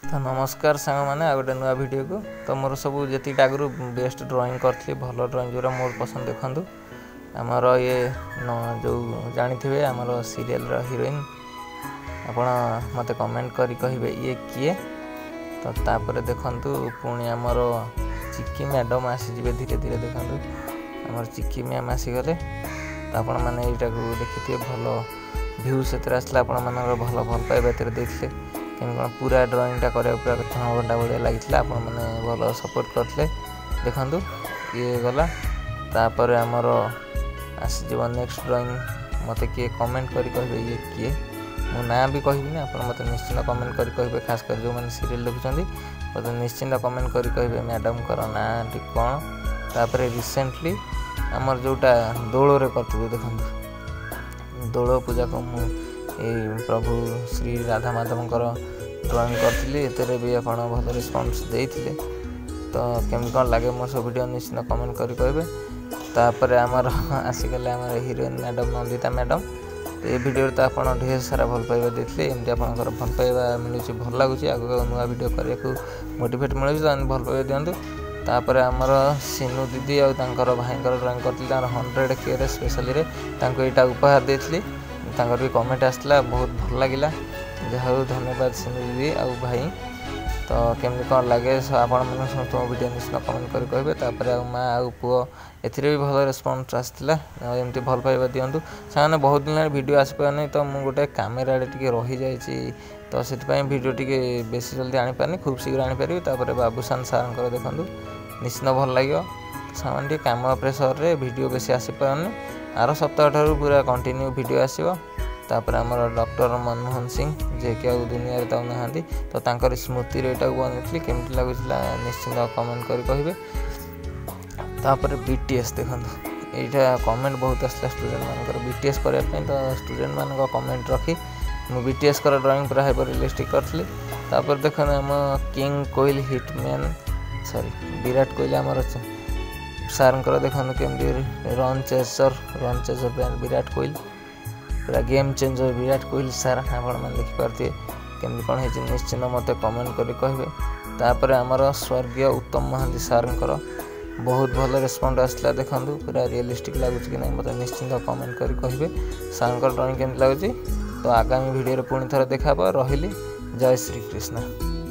तो नमस्कार सांग मैंने आ गए नुआ वीडियो को तो मोर सब जी आगु बेस्ट ड्राइंग करी भल ड्राइंग जो मोर पसंद देखूँ आमर ये जो जानी थे आमर सीरियल हीरोइन आपण मत कमेंट करी कहे ये किए तो तापर देखूँ पुणी आमर चिकी मैडम आसीजे धीरे धीरे देखूँ आमर चिकी मैम आसीगले तो आपण मैंने यहाँ को देखिए भल भ्यू से आसला आपण मान भल भल पाइबा देते कौन पूरा ड्राइंगटा करा पूरा 3 घंटा भाया लगी आपण मैंने भल सपोर्ट करते देखूँ ये गला तापर आमर आसीज नेक्स्ट ड्राइंग मत किए कमेंट करी कहे ये किए मो ना भी कहबी आप मत निश्चिंत कमेंट करी कहे खास कर जो मैंने सीरियल देखुं मत निश्चिंत कमेंट करी कहे मैडम कर ना कौन तापर रिसेंटली आमर जोटा दोल करते देखूँ दोल पूजा को प्रभु श्री राधा माधवंकर ड्राइंग करी भी आप भल रिस्पॉन्स देते तो केमी कौन लगे मो सब वीडियो निश्चिंत कमेंट करी कहे तापर आमर आसीगले आमर हीरोइन मैडम नंदिता मैडम तो ये वीडियो तो आप ढेर सारा भल पाइबा देते एमती आपंकर भल पाइबा मिलूँ भल लगुच आगे नुआ वीडियो करने को मोटिवेट मिलूँ तो भल पाइबा दिंतु तापर आमर सिनू दीदी और भाई ड्राइंग करती 100K रे स्पेशली यहाँ उपहार देती भी कमेंट आसला बहुत भल लगे जहाँ धन्यवाद सिनू दीदी और भाई तो केमती कौन लगे आपण मैंने समस्त वीडियो निश्चित कमेंट करी कहे तापर माँ आ पुओ एथिरे भी भल रेस्पॉन्स आसला एमती भल पाइबा दिंतु से बहुत दिन वीडियो आसपार तो मुझे गोटे कैमेरा टे रही जाइए तो से वीडियो टी बेसी जल्दी आनीपारनी खूब शीघ्र आनीपारि तापर बाबूसान सार देखूँ निश्चित भल लगे से कम प्रेसर रे वीडियो बेसी आसीपारनी आर सप्ताह ठारू पूरा कंटिन्यू वीडियो आसो तापर आमर डॉक्टर मनमोहन सिंह जे कि दुनिया रे ताऊ नहांती तो तांकर स्मृति रे एटा बनैथली केमती लागुला निश्चित कमेंट करी कहिबे तापर बीटीएस देखंतु एटा कमेंट बहुत आसला स्टूडेंट मानकर बीटीएस करया पई तो स्टूडेंट मान कमेंट रखी मु बीटीएस कर ड्राइंग पूरा हाइपर रियलिस्टिक करथली तापर देखन हम king Kohli hitman sorry Virat Kohli आमर सारंकर देखन केमती run chaser brand Virat Kohli पूरा गेम चेंजर विराट कोहली सार आपण मैंने देखिपारे केमती कौन है निश्चित मत कमेंट करी कहे तापर आमर स्वर्गीय उत्तम महांती सारंकर बहुत भल रेस्पॉन्ड आसला देखूँ पूरा रियलिस्टिक लगुच कि नहीं मतलब निश्चिंत कमेंट करी कहे सारंकर ड्राइंग केमती लगुच तो आगामी वीडियो पुणी थर देखा रही जय श्री कृष्ण।